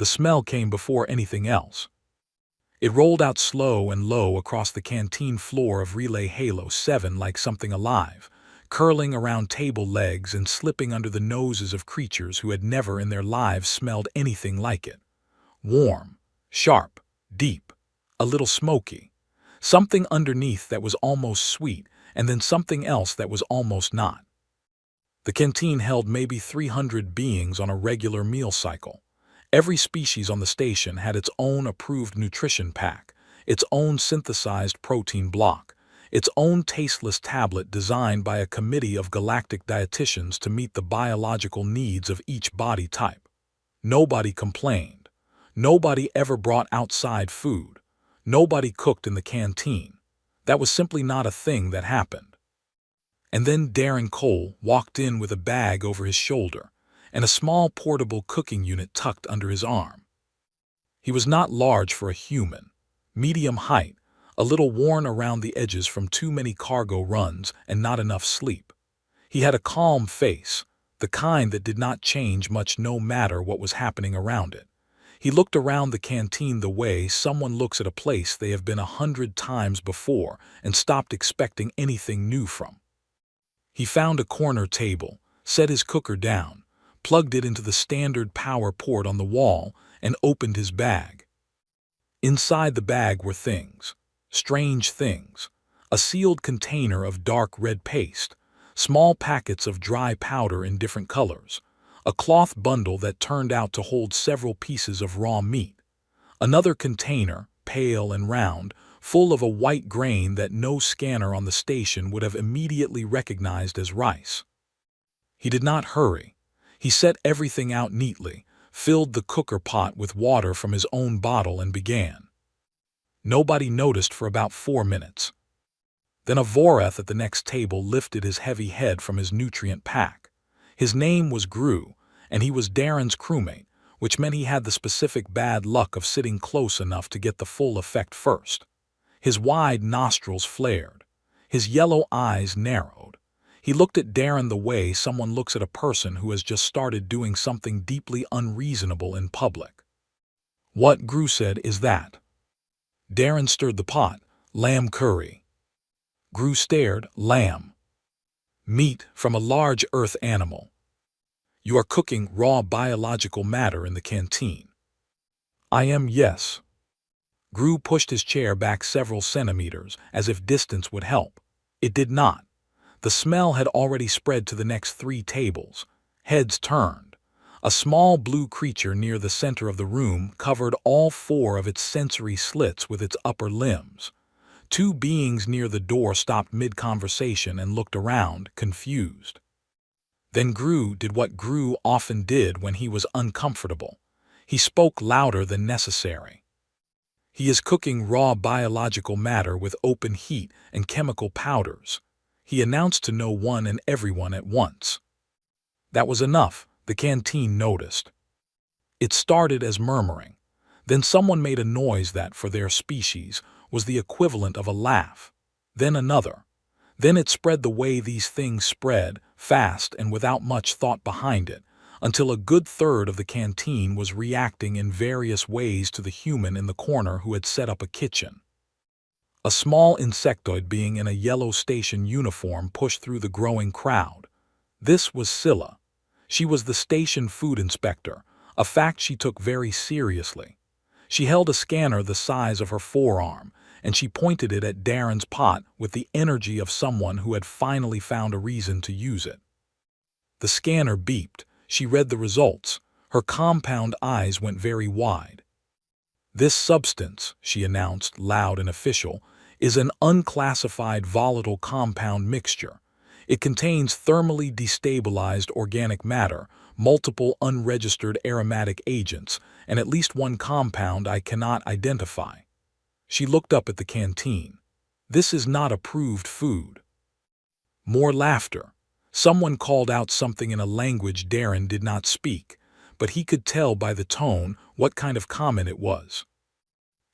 The smell came before anything else. It rolled out slow and low across the canteen floor of Relay Halo 7 like something alive, curling around table legs and slipping under the noses of creatures who had never in their lives smelled anything like it. Warm, sharp, deep, a little smoky. Something underneath that was almost sweet, and then something else that was almost not. The canteen held maybe 300 beings on a regular meal cycle. Every species on the station had its own approved nutrition pack, its own synthesized protein block, its own tasteless tablet designed by a committee of galactic dietitians to meet the biological needs of each body type. Nobody complained. Nobody ever brought outside food. Nobody cooked in the canteen. That was simply not a thing that happened. And then Darren Cole walked in with a bag over his shoulder and a small portable cooking unit tucked under his arm. He was not large for a human, medium height, a little worn around the edges from too many cargo runs and not enough sleep. He had a calm face, the kind that did not change much no matter what was happening around it. He looked around the canteen the way someone looks at a place they have been 100 times before and stopped expecting anything new from. He found a corner table, set his cooker down, plugged it into the standard power port on the wall, and opened his bag. Inside the bag were things, strange things, a sealed container of dark red paste, small packets of dry powder in different colors, a cloth bundle that turned out to hold several pieces of raw meat, another container, pale and round, full of a white grain that no scanner on the station would have immediately recognized as rice. He did not hurry. He set everything out neatly, filled the cooker pot with water from his own bottle and began. Nobody noticed for about 4 minutes. Then a Vorath at the next table lifted his heavy head from his nutrient pack. His name was Gru, and he was Darren's crewmate, which meant he had the specific bad luck of sitting close enough to get the full effect first. His wide nostrils flared. His yellow eyes narrowed. He looked at Darren the way someone looks at a person who has just started doing something deeply unreasonable in public. "What," Gru said, "is that?" Darren stirred the pot. "Lamb curry." Gru stared. "Lamb. Meat from a large earth animal. You are cooking raw biological matter in the canteen." "I am, yes." Gru pushed his chair back several centimeters, as if distance would help. It did not. The smell had already spread to the next 3 tables. Heads turned. A small blue creature near the center of the room covered all 4 of its sensory slits with its upper limbs. 2 beings near the door stopped mid-conversation and looked around, confused. Then Gru did what Gru often did when he was uncomfortable. He spoke louder than necessary. "He is cooking raw biological matter with open heat and chemical powders," he announced to no one and everyone at once. That was enough, the canteen noticed. It started as murmuring. Then someone made a noise that, for their species, was the equivalent of a laugh. Then another. Then it spread the way these things spread, fast and without much thought behind it, until a good third of the canteen was reacting in various ways to the human in the corner who had set up a kitchen. A small insectoid being in a yellow station uniform pushed through the growing crowd. This was Scylla. She was the station food inspector, a fact she took very seriously. She held a scanner the size of her forearm, and she pointed it at Darren's pot with the energy of someone who had finally found a reason to use it. The scanner beeped. She read the results. Her compound eyes went very wide. "This substance," she announced, loud and official, "is an unclassified volatile compound mixture. It contains thermally destabilized organic matter, multiple unregistered aromatic agents, and at least 1 compound I cannot identify." She looked up at the canteen. "This is not approved food." More laughter. Someone called out something in a language Darren did not speak, but he could tell by the tone what kind of comment it was.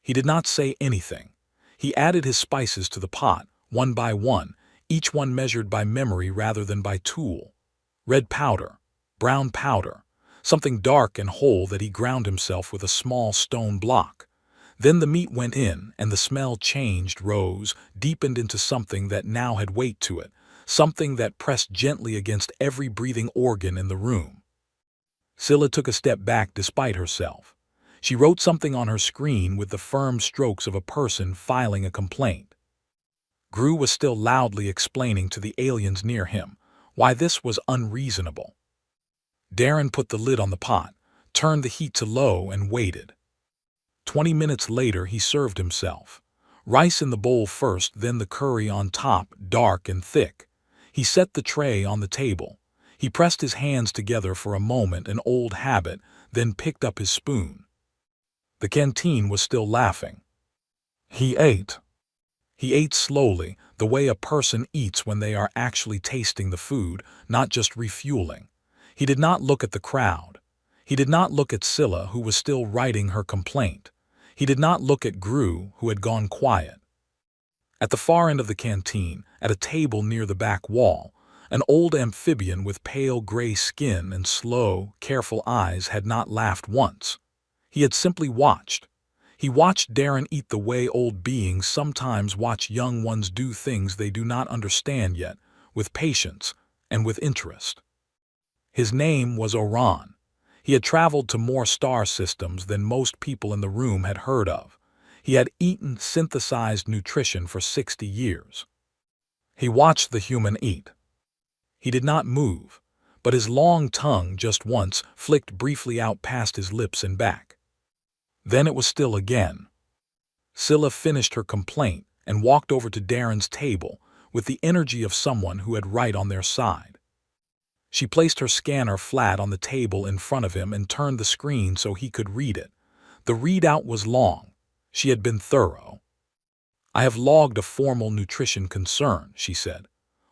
He did not say anything. He added his spices to the pot, one by one, each one measured by memory rather than by tool. Red powder, brown powder, something dark and whole that he ground himself with a small stone block. Then the meat went in, and the smell changed, rose, deepened into something that now had weight to it, something that pressed gently against every breathing organ in the room. Scylla took a step back despite herself. She wrote something on her screen with the firm strokes of a person filing a complaint. Gru was still loudly explaining to the aliens near him why this was unreasonable. Darren put the lid on the pot, turned the heat to low, and waited. 20 minutes later, he served himself. Rice in the bowl first, then the curry on top, dark and thick. He set the tray on the table. He pressed his hands together for a moment, an old habit, then picked up his spoon. The canteen was still laughing. He ate. He ate slowly, the way a person eats when they are actually tasting the food, not just refueling. He did not look at the crowd. He did not look at Scylla, who was still writing her complaint. He did not look at Gru, who had gone quiet. At the far end of the canteen, at a table near the back wall, an old amphibian with pale gray skin and slow, careful eyes had not laughed once. He had simply watched. He watched Darren eat the way old beings sometimes watch young ones do things they do not understand yet, with patience and with interest. His name was Oran. He had traveled to more star systems than most people in the room had heard of. He had eaten synthesized nutrition for 60 years. He watched the human eat. He did not move, but his long tongue just once flicked briefly out past his lips and back. Then it was still again. Scylla finished her complaint and walked over to Darren's table with the energy of someone who had right on their side. She placed her scanner flat on the table in front of him and turned the screen so he could read it. The readout was long. She had been thorough. "I have logged a formal nutrition concern," she said.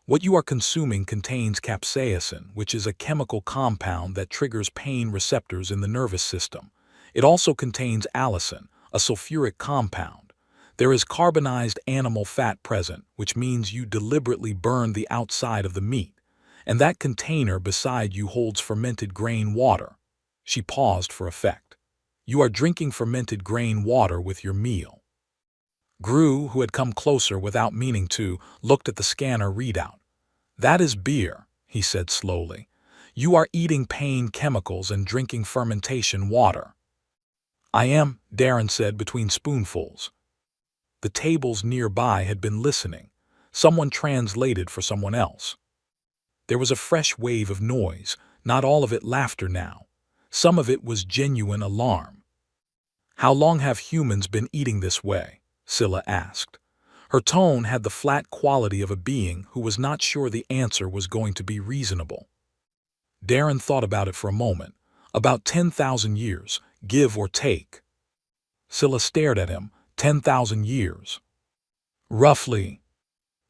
"What you are consuming contains capsaicin, which is a chemical compound that triggers pain receptors in the nervous system. It also contains allicin, a sulfuric compound. There is carbonized animal fat present, which means you deliberately burn the outside of the meat. And that container beside you holds fermented grain water." She paused for effect. "You are drinking fermented grain water with your meal." Gru, who had come closer without meaning to, looked at the scanner readout. "That is beer," he said slowly. "You are eating pain chemicals and drinking fermentation water." "I am," Darren said between spoonfuls. The tables nearby had been listening. Someone translated for someone else. There was a fresh wave of noise, not all of it laughter now. Some of it was genuine alarm. "How long have humans been eating this way?" Scylla asked. Her tone had the flat quality of a being who was not sure the answer was going to be reasonable. Darren thought about it for a moment. "About 10,000 years, give or take." Scylla stared at him. 10,000 years. "Roughly.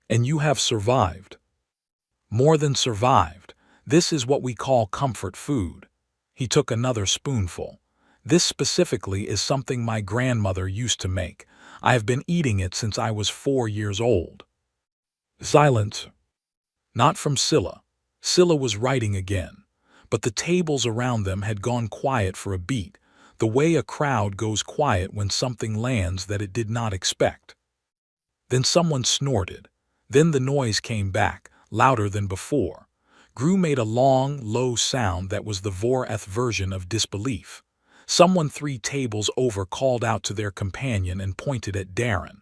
And you have survived." "More than survived. This is what we call comfort food." He took another spoonful. "This specifically is something my grandmother used to make. I have been eating it since I was 4 years old." Silence. Not from Scylla. Scylla was writing again. But the tables around them had gone quiet for a beat, the way a crowd goes quiet when something lands that it did not expect. Then someone snorted. Then the noise came back, louder than before. Gru made a long, low sound that was the Voreth version of disbelief. Someone 3 tables over called out to their companion and pointed at Darren.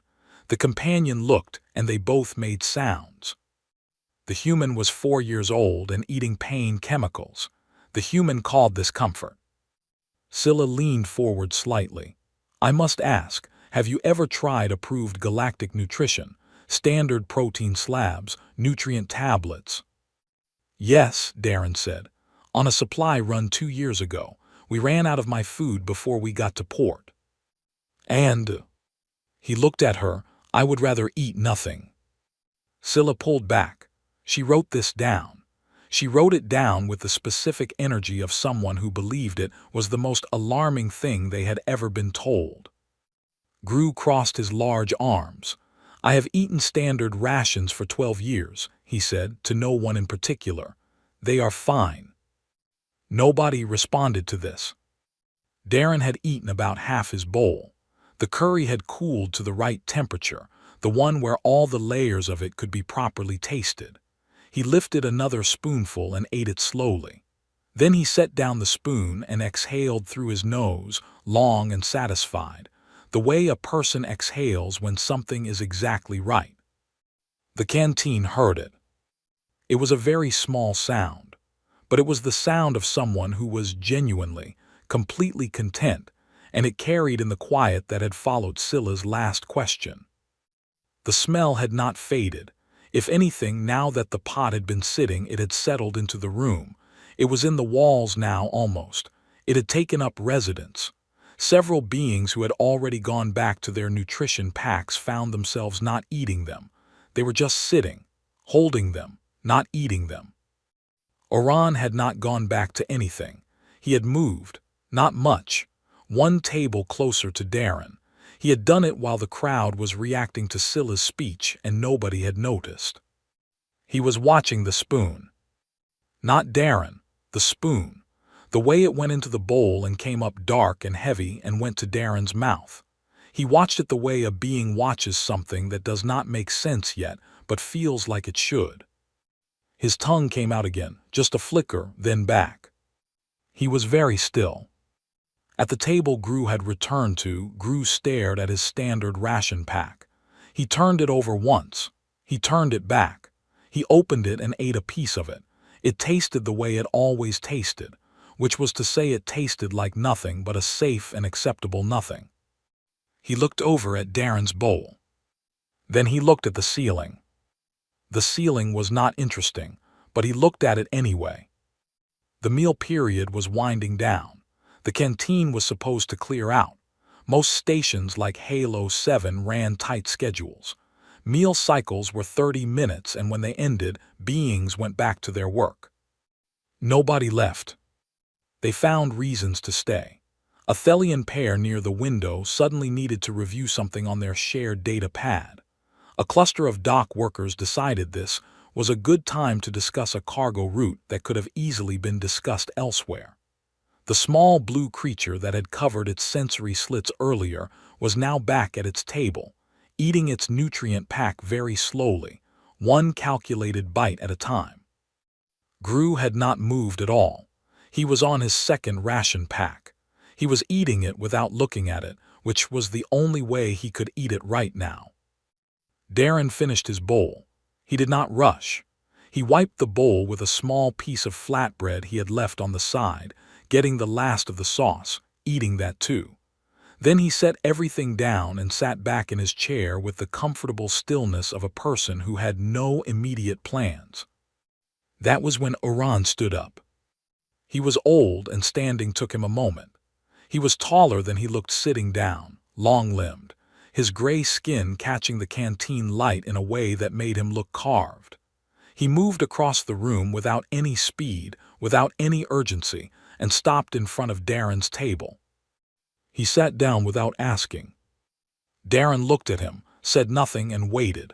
The companion looked, and they both made sounds. The human was 4 years old and eating pain chemicals. The human called this comfort. Scylla leaned forward slightly. "I must ask, have you ever tried approved galactic nutrition? Standard protein slabs, nutrient tablets?" "Yes," Darren said. "On a supply run 2 years ago. We ran out of my food before we got to port." "And?" He looked at her. "I would rather eat nothing." Scylla pulled back. She wrote this down. She wrote it down with the specific energy of someone who believed it was the most alarming thing they had ever been told. Gru crossed his large arms. "I have eaten standard rations for 12 years, he said, to no one in particular. They are fine." Nobody responded to this. Darren had eaten about half his bowl. The curry had cooled to the right temperature, the one where all the layers of it could be properly tasted. He lifted another spoonful and ate it slowly. Then he set down the spoon and exhaled through his nose, long and satisfied, the way a person exhales when something is exactly right. The canteen heard it. It was a very small sound, but it was the sound of someone who was genuinely, completely content, and it carried in the quiet that had followed Scylla's last question. The smell had not faded. If anything, now that the pot had been sitting, it had settled into the room. It was in the walls now, almost. It had taken up residence. Several beings who had already gone back to their nutrition packs found themselves not eating them. They were just sitting, holding them, not eating them. Oran had not gone back to anything. He had moved, not much, one table closer to Darren. He had done it while the crowd was reacting to Scylla's speech and nobody had noticed. He was watching the spoon. Not Darren, the spoon. The way it went into the bowl and came up dark and heavy and went to Darren's mouth. He watched it the way a being watches something that does not make sense yet, but feels like it should. His tongue came out again, just a flicker, then back. He was very still. At the table Gru had returned to, Gru stared at his standard ration pack. He turned it over once. He turned it back. He opened it and ate a piece of it. It tasted the way it always tasted, which was to say it tasted like nothing but a safe and acceptable nothing. He looked over at Darren's bowl. Then he looked at the ceiling. The ceiling was not interesting, but he looked at it anyway. The meal period was winding down. The canteen was supposed to clear out. Most stations like Halo 7 ran tight schedules. Meal cycles were 30 minutes, and when they ended, beings went back to their work. Nobody left. They found reasons to stay. A Thelian pair near the window suddenly needed to review something on their shared data pad. A cluster of dock workers decided this was a good time to discuss a cargo route that could have easily been discussed elsewhere. The small blue creature that had covered its sensory slits earlier was now back at its table, eating its nutrient pack very slowly, one calculated bite at a time. Gru had not moved at all. He was on his second ration pack. He was eating it without looking at it, which was the only way he could eat it right now. Darren finished his bowl. He did not rush. He wiped the bowl with a small piece of flatbread he had left on the side, getting the last of the sauce, eating that too. Then he set everything down and sat back in his chair with the comfortable stillness of a person who had no immediate plans. That was when Oran stood up. He was old, and standing took him a moment. He was taller than he looked sitting down, long-limbed, his gray skin catching the canteen light in a way that made him look carved. He moved across the room without any speed, without any urgency, and stopped in front of Darren's table. He sat down without asking. Darren looked at him, said nothing, and waited.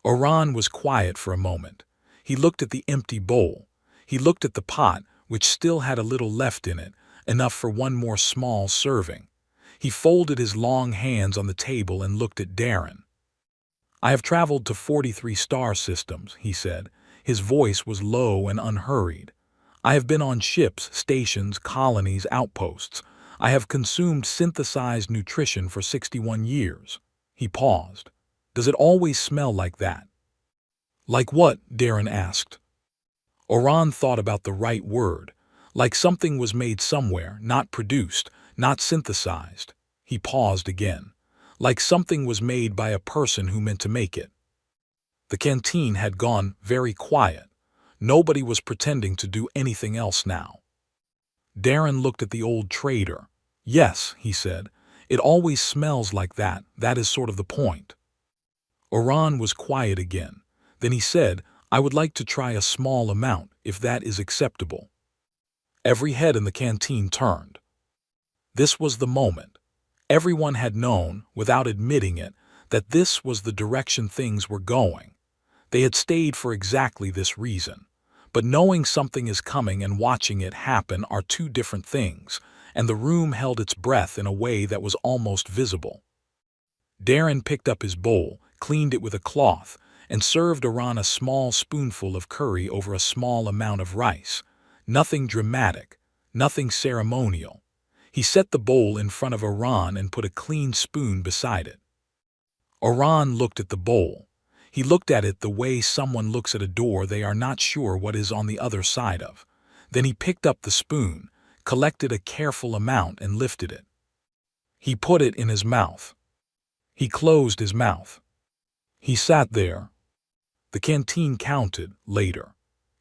Oran was quiet for a moment. He looked at the empty bowl. He looked at the pot, which still had a little left in it, enough for one more small serving. He folded his long hands on the table and looked at Darren. "I have traveled to 43 star systems," he said. His voice was low and unhurried. "I have been on ships, stations, colonies, outposts. I have consumed synthesized nutrition for 61 years. He paused. "Does it always smell like that?" "Like what?" Darren asked. Oran thought about the right word. Like something was made somewhere, not produced, not synthesized. He paused again. Like something was made by a person who meant to make it. The canteen had gone very quiet. Nobody was pretending to do anything else now. Darren looked at the old trader. "Yes," he said, "it always smells like that. That is sort of the point." Oran was quiet again. Then he said, "I would like to try a small amount, if that is acceptable." Every head in the canteen turned. This was the moment. Everyone had known, without admitting it, that this was the direction things were going. They had stayed for exactly this reason. But knowing something is coming and watching it happen are two different things, and the room held its breath in a way that was almost visible. Darren picked up his bowl, cleaned it with a cloth, and served Iran a small spoonful of curry over a small amount of rice. Nothing dramatic, nothing ceremonial. He set the bowl in front of Iran and put a clean spoon beside it. Iran looked at the bowl. He looked at it the way someone looks at a door they are not sure what is on the other side of. Then he picked up the spoon, collected a careful amount and lifted it. He put it in his mouth. He closed his mouth. He sat there. The canteen counted later.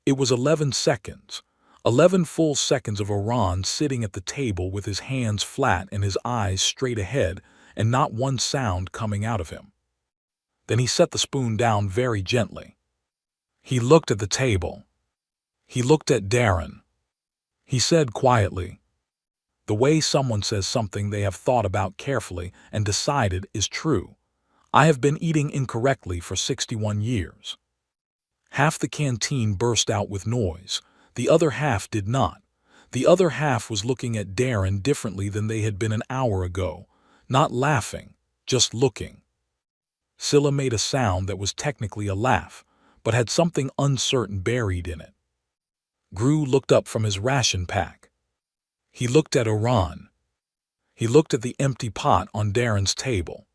It was 11 seconds. 11 full seconds of Iran sitting at the table with his hands flat and his eyes straight ahead and not one sound coming out of him. Then he set the spoon down very gently. He looked at the table. He looked at Darren. He said quietly, "The way someone says something they have thought about carefully and decided is true. I have been eating incorrectly for 61 years." Half the canteen burst out with noise. The other half did not. The other half was looking at Darren differently than they had been an hour ago, not laughing, just looking. Scylla made a sound that was technically a laugh, but had something uncertain buried in it. Gru looked up from his ration pack. He looked at Iran. He looked at the empty pot on Darren's table.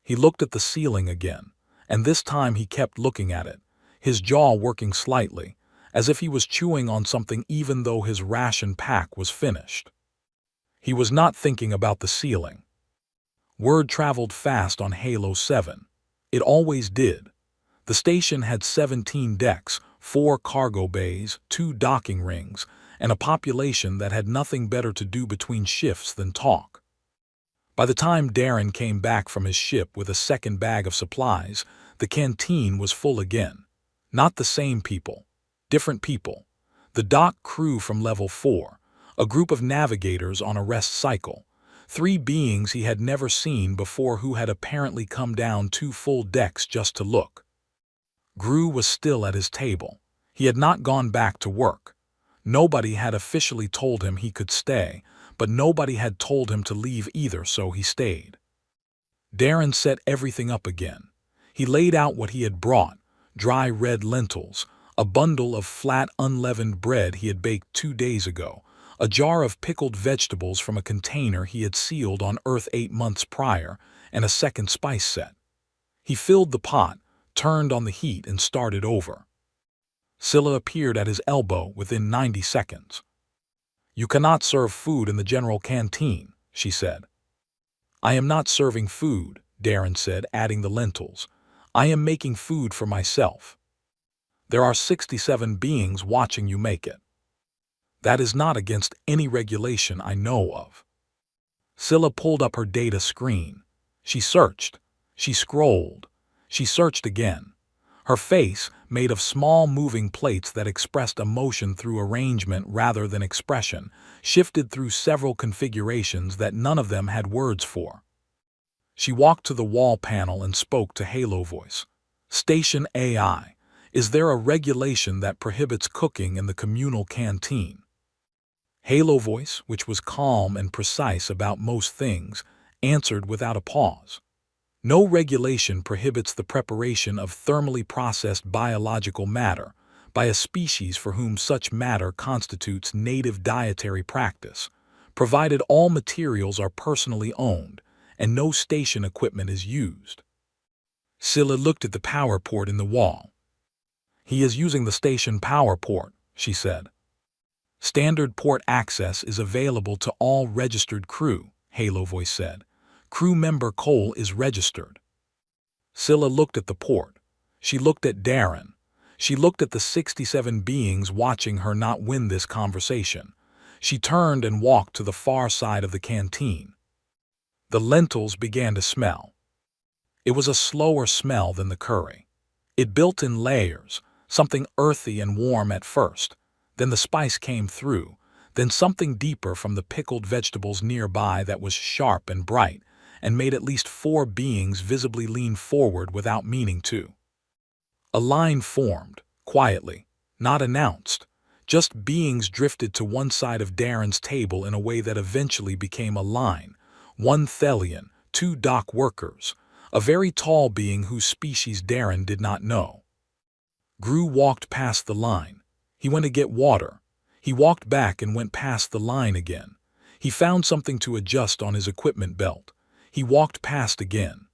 He looked at the ceiling again, and this time he kept looking at it, his jaw working slightly, as if he was chewing on something even though his ration pack was finished. He was not thinking about the ceiling. Word traveled fast on Halo 7. It always did. The station had 17 decks, 4 cargo bays, 2 docking rings, and a population that had nothing better to do between shifts than talk. By the time Darren came back from his ship with a second bag of supplies, the canteen was full again. Not the same people. Different people. The dock crew from Level 4, a group of navigators on a rest cycle, 3 beings he had never seen before who had apparently come down 2 full decks just to look. Gru was still at his table. He had not gone back to work. Nobody had officially told him he could stay, but nobody had told him to leave either, so he stayed. Darren set everything up again. He laid out what he had brought: dry red lentils, a bundle of flat unleavened bread he had baked 2 days ago, a jar of pickled vegetables from a container he had sealed on Earth 8 months prior, and a second spice set. He filled the pot, turned on the heat, and started over. Scylla appeared at his elbow within 90 seconds. "You cannot serve food in the general canteen," she said. "I am not serving food," Darren said, adding the lentils. "I am making food for myself. There are 67 beings watching you make it. That is not against any regulation I know of." Scylla pulled up her data screen. She searched. She scrolled. She searched again. Her face, made of small moving plates that expressed emotion through arrangement rather than expression, shifted through several configurations that none of them had words for. She walked to the wall panel and spoke to Halo Voice. "Station AI, is there a regulation that prohibits cooking in the communal canteen?" Halo Voice, which was calm and precise about most things, answered without a pause. "No regulation prohibits the preparation of thermally processed biological matter by a species for whom such matter constitutes native dietary practice, provided all materials are personally owned and no station equipment is used." Scylla looked at the power port in the wall. "He is using the station power port," she said. "Standard port access is available to all registered crew," Halo Voice said. "Crew member Cole is registered." Scylla looked at the port. She looked at Darren. She looked at the 67 beings watching her not win this conversation. She turned and walked to the far side of the canteen. The lentils began to smell. It was a slower smell than the curry. It built in layers, something earthy and warm at first. Then the spice came through, then something deeper from the pickled vegetables nearby that was sharp and bright, and made at least 4 beings visibly lean forward without meaning to. A line formed, quietly, not announced. Just beings drifted to one side of Darren's table in a way that eventually became a line. One Thelian, two dock workers, a very tall being whose species Darren did not know. Gru walked past the line. He went to get water. He walked back and went past the line again. He found something to adjust on his equipment belt. He walked past again.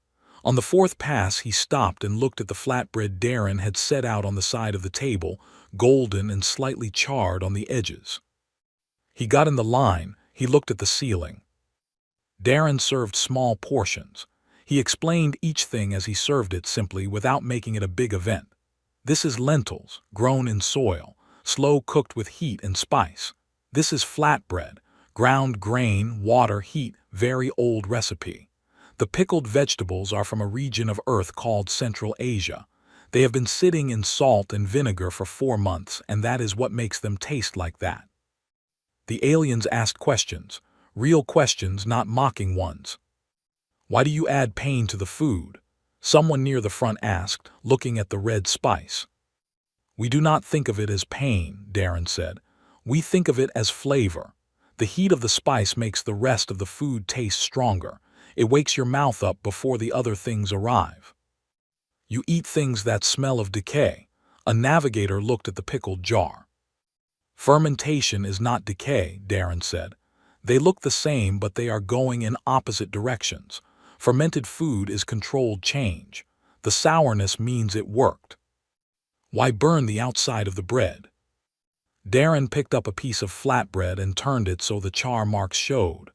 On the fourth pass, he stopped and looked at the flatbread Darren had set out on the side of the table, golden and slightly charred on the edges. He got in the line. He looked at the ceiling. Darren served small portions. He explained each thing as he served it simply without making it a big event. This is lentils, grown in soil, slow cooked with heat and spice. This is flatbread, ground grain, water, heat, very old recipe. The pickled vegetables are from a region of Earth called Central Asia. They have been sitting in salt and vinegar for 4 months, and that is what makes them taste like that. The aliens asked questions, real questions, not mocking ones. Why do you add pain to the food? Someone near the front asked, looking at the red spice. We do not think of it as pain, Darren said. We think of it as flavor. The heat of the spice makes the rest of the food taste stronger. It wakes your mouth up before the other things arrive. You eat things that smell of decay. A navigator looked at the pickled jar. Fermentation is not decay, Darren said. They look the same, but they are going in opposite directions. Fermented food is controlled change. The sourness means it worked. Why burn the outside of the bread? Darren picked up a piece of flatbread and turned it so the char marks showed.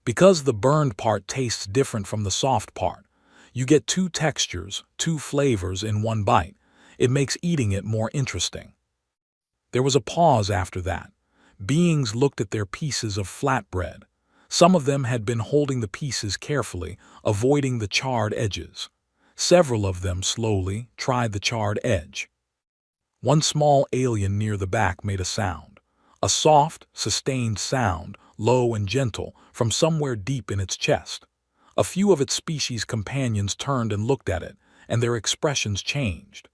Because the burned part tastes different from the soft part. You get 2 textures, 2 flavors in one bite. It makes eating it more interesting. There was a pause after that. Beings looked at their pieces of flatbread. Some of them had been holding the pieces carefully, avoiding the charred edges. Several of them slowly tried the charred edge. One small alien near the back made a sound. A soft, sustained sound, low and gentle, from somewhere deep in its chest. A few of its species companions turned and looked at it, and their expressions changed.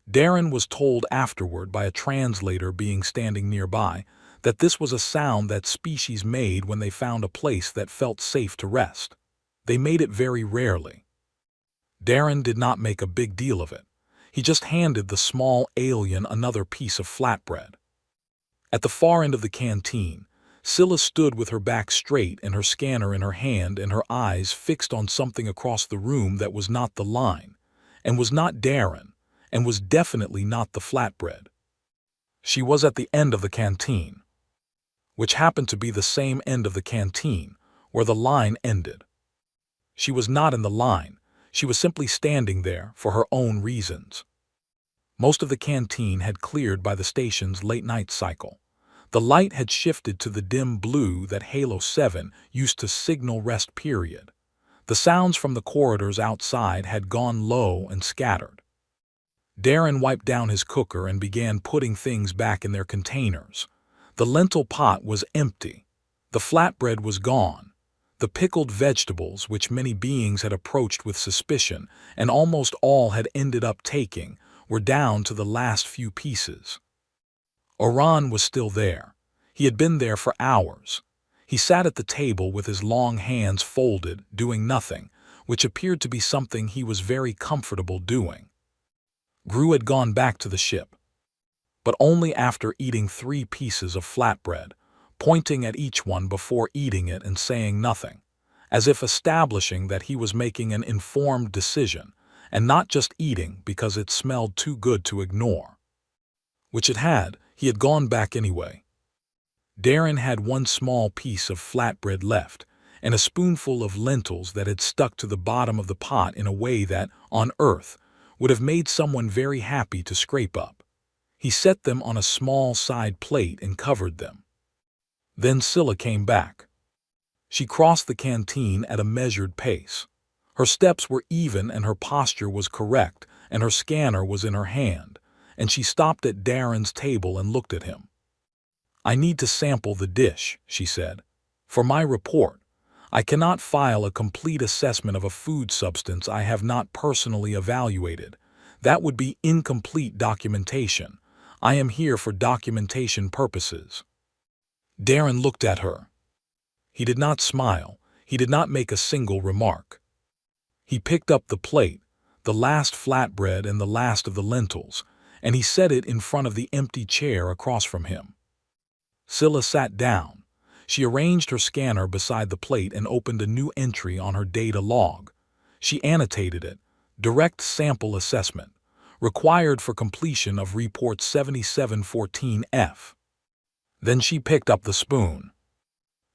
Darren was told afterward by a translator being standing nearby that this was a sound that species made when they found a place that felt safe to rest. They made it very rarely. Darren did not make a big deal of it. He just handed the small alien another piece of flatbread. At the far end of the canteen, Scylla stood with her back straight and her scanner in her hand and her eyes fixed on something across the room that was not the line, and was not Darren, and was definitely not the flatbread. She was at the end of the canteen, which happened to be the same end of the canteen where the line ended. She was not in the line. She was simply standing there for her own reasons. Most of the canteen had cleared by the station's late-night cycle. The light had shifted to the dim blue that Halo 7 used to signal rest period. The sounds from the corridors outside had gone low and scattered. Darren wiped down his cooker and began putting things back in their containers. The lentil pot was empty. The flatbread was gone. The pickled vegetables, which many beings had approached with suspicion and almost all had ended up taking, were down to the last few pieces. Oran was still there. He had been there for hours. He sat at the table with his long hands folded, doing nothing, which appeared to be something he was very comfortable doing. Gru had gone back to the ship, but only after eating 3 pieces of flatbread, pointing at each one before eating it and saying nothing, as if establishing that he was making an informed decision and not just eating because it smelled too good to ignore. Which it had. He had gone back anyway. Darren had 1 small piece of flatbread left and a spoonful of lentils that had stuck to the bottom of the pot in a way that, on Earth, would have made someone very happy to scrape up. He set them on a small side plate and covered them. Then Scylla came back. She crossed the canteen at a measured pace. Her steps were even and her posture was correct, and her scanner was in her hand, and she stopped at Darren's table and looked at him. I need to sample the dish, she said. For my report, I cannot file a complete assessment of a food substance I have not personally evaluated. That would be incomplete documentation. I am here for documentation purposes." Darren looked at her. He did not smile. He did not make a single remark. He picked up the plate, the last flatbread and the last of the lentils, and he set it in front of the empty chair across from him. Scylla sat down. She arranged her scanner beside the plate and opened a new entry on her data log. She annotated it, "Direct Sample Assessment, required for completion of Report 7714F. Then she picked up the spoon.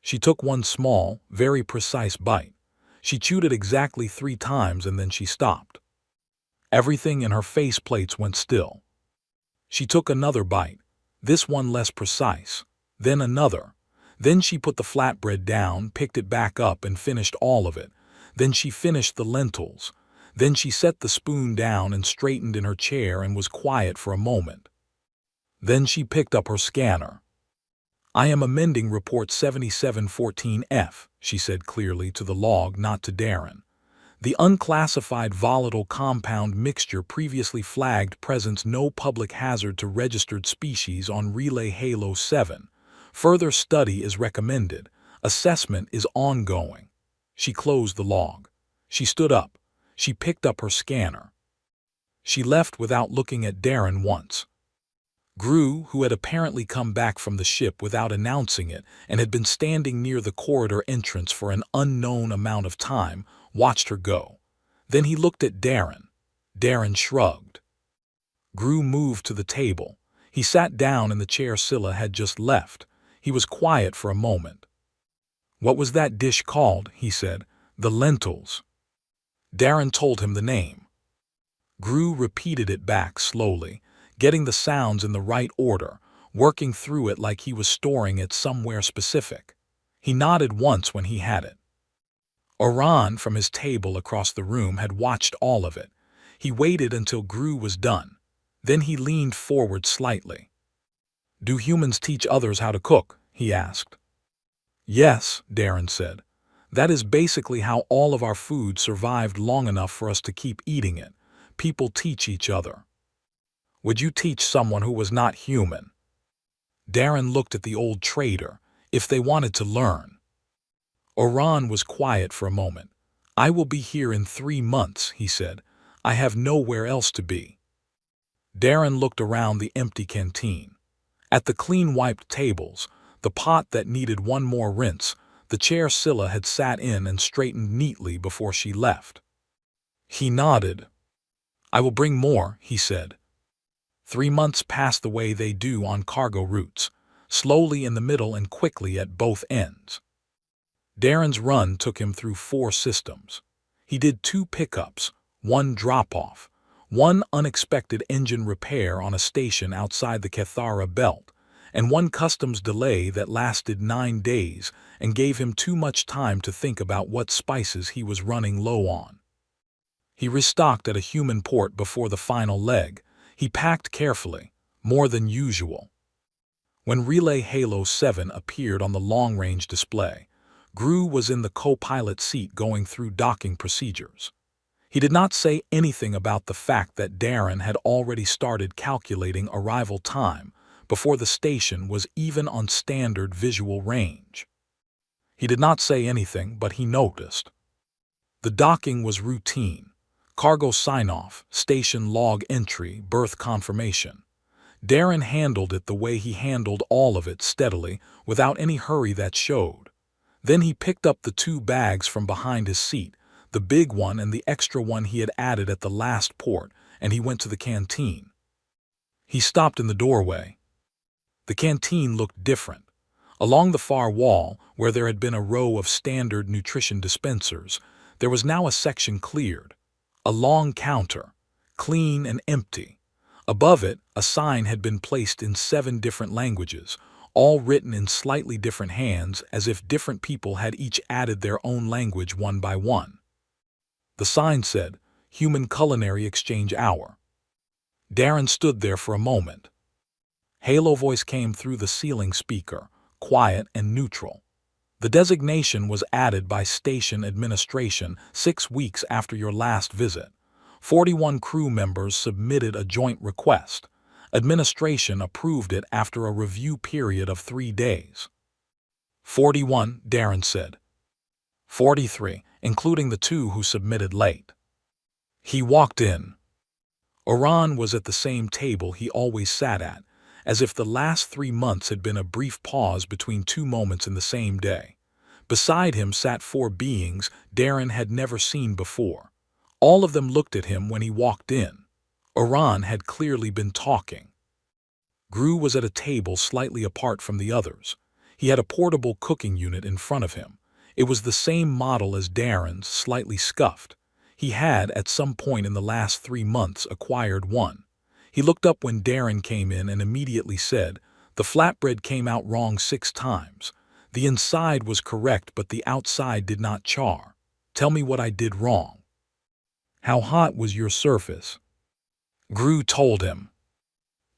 She took one small, very precise bite. She chewed it exactly 3 times and then she stopped. Everything in her face plates went still. She took another bite, this one less precise, then another. Then she put the flatbread down, picked it back up and finished all of it. Then she finished the lentils. Then she set the spoon down and straightened in her chair and was quiet for a moment. Then she picked up her scanner. "I am amending Report 7714F, she said clearly to the log, not to Darren. "The unclassified volatile compound mixture previously flagged presents no public hazard to registered species on Relay Halo 7. Further study is recommended. Assessment is ongoing." She closed the log. She stood up. She picked up her scanner. She left without looking at Darren once. Gru, who had apparently come back from the ship without announcing it and had been standing near the corridor entrance for an unknown amount of time, watched her go. Then he looked at Darren. Darren shrugged. Gru moved to the table. He sat down in the chair Scylla had just left. He was quiet for a moment. "What was that dish called?" he said. "The lentils." Darren told him the name. Gru repeated it back slowly, getting the sounds in the right order, working through it like he was storing it somewhere specific. He nodded once when he had it. Oran, from his table across the room, had watched all of it. He waited until Gru was done. Then he leaned forward slightly. "Do humans teach others how to cook?" he asked. "Yes," Darren said. "That is basically how all of our food survived long enough for us to keep eating it. People teach each other." "Would you teach someone who was not human?" Darren looked at the old trader, if they wanted to learn. Oran was quiet for a moment. "I will be here in 3 months, he said. "I have nowhere else to be." Darren looked around the empty canteen. At the clean-wiped tables, the pot that needed one more rinse, the chair Scylla had sat in and straightened neatly before she left. He nodded. "I will bring more," he said. 3 months passed the way they do on cargo routes, slowly in the middle and quickly at both ends. Darren's run took him through 4 systems. He did 2 pickups, 1 drop-off, 1 unexpected engine repair on a station outside the Cathara belt, and 1 customs delay that lasted 9 days and gave him too much time to think about what spices he was running low on. He restocked at a human port before the final leg. He packed carefully, more than usual. When Relay Halo 7 appeared on the long-range display, Gru was in the co-pilot seat going through docking procedures. He did not say anything about the fact that Darren had already started calculating arrival time before the station was even on standard visual range. He did not say anything, but he noticed. The docking was routine. Cargo sign-off, station log entry, berth confirmation. Darren handled it the way he handled all of it, steadily, without any hurry that showed. Then he picked up the 2 bags from behind his seat, the big one and the extra one he had added at the last port, and he went to the canteen. He stopped in the doorway. The canteen looked different. Along the far wall, where there had been a row of standard nutrition dispensers, there was now a section cleared. A long counter, clean and empty. Above it, a sign had been placed in 7 different languages, all written in slightly different hands as if different people had each added their own language one by one. The sign said, "Human Culinary Exchange Hour." Darren stood there for a moment. Halo voice came through the ceiling speaker, quiet and neutral. The designation was added by station administration 6 weeks after your last visit. 41 crew members submitted a joint request. Administration approved it after a review period of 3 days. 41, Darren said. 43, including the 2 who submitted late. He walked in. Oran was at the same table he always sat at, as if the last 3 months had been a brief pause between 2 moments in the same day. Beside him sat 4 beings Darren had never seen before. All of them looked at him when he walked in. Oran had clearly been talking. Gru was at a table slightly apart from the others. He had a portable cooking unit in front of him. It was the same model as Darren's, slightly scuffed. He had, at some point in the last 3 months, acquired one. He looked up when Darren came in and immediately said, "The flatbread came out wrong 6 times. The inside was correct, but the outside did not char. Tell me what I did wrong." "How hot was your surface?" Gru told him.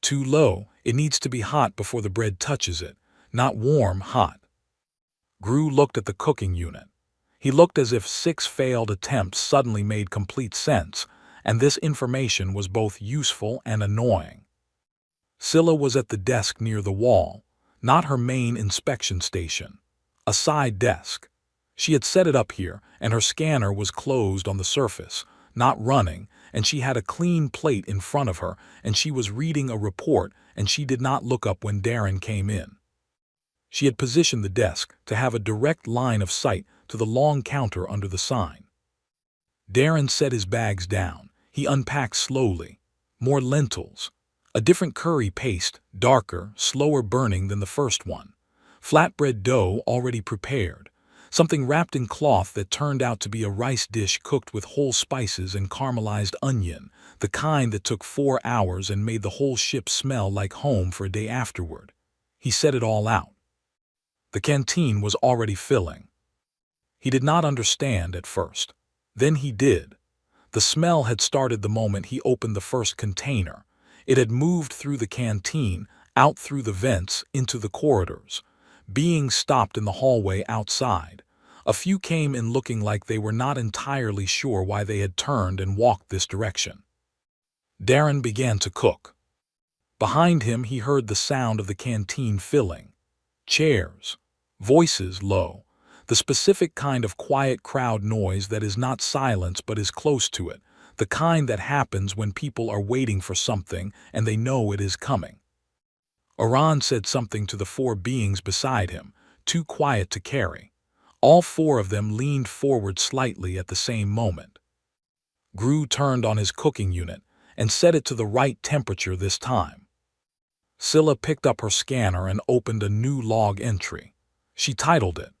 "Too low. It needs to be hot before the bread touches it, not warm, hot." Gru looked at the cooking unit. He looked as if 6 failed attempts suddenly made complete sense, and this information was both useful and annoying. Scylla was at the desk near the wall, not her main inspection station, a side desk. She had set it up here, and her scanner was closed on the surface, not running, and she had a clean plate in front of her, and she was reading a report, and she did not look up when Darren came in. She had positioned the desk to have a direct line of sight to the long counter under the sign. Darren set his bags down. He unpacked slowly. More lentils. A different curry paste, darker, slower burning than the first one. Flatbread dough already prepared. Something wrapped in cloth that turned out to be a rice dish cooked with whole spices and caramelized onion, the kind that took 4 hours and made the whole ship smell like home for a day afterward. He set it all out. The canteen was already filling. He did not understand at first. Then he did. The smell had started the moment he opened the first container. It had moved through the canteen, out through the vents, into the corridors. Beings stopped in the hallway outside. A few came in looking like they were not entirely sure why they had turned and walked this direction. Darren began to cook. Behind him he heard the sound of the canteen filling. Chairs. Voices low. The specific kind of quiet crowd noise that is not silence but is close to it. The kind that happens when people are waiting for something and they know it is coming. Oran said something to the 4 beings beside him, too quiet to carry. All 4 of them leaned forward slightly at the same moment. Gru turned on his cooking unit and set it to the right temperature this time. Scylla picked up her scanner and opened a new log entry. She titled it.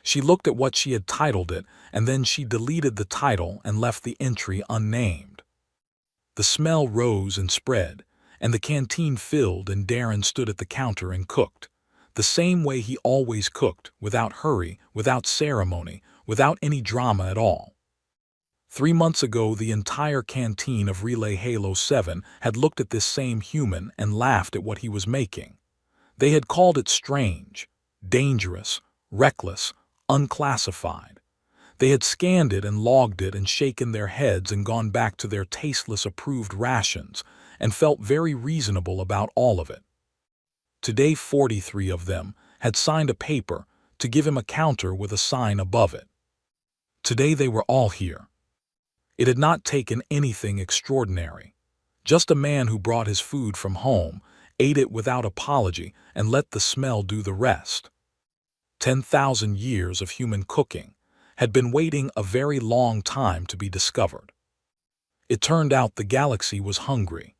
She looked at what she had titled it, and then she deleted the title and left the entry unnamed. The smell rose and spread, and the canteen filled, and Darren stood at the counter and cooked. The same way he always cooked, without hurry, without ceremony, without any drama at all. 3 months ago, the entire canteen of Relay Halo 7 had looked at this same human and laughed at what he was making. They had called it strange, dangerous, reckless, unclassified. They had scanned it and logged it and shaken their heads and gone back to their tasteless approved rations and felt very reasonable about all of it. Today 43 of them had signed a paper to give him a counter with a sign above it. Today they were all here. It had not taken anything extraordinary. Just a man who brought his food from home, ate it without apology, and let the smell do the rest. 10,000 years of human cooking had been waiting a very long time to be discovered. It turned out the galaxy was hungry.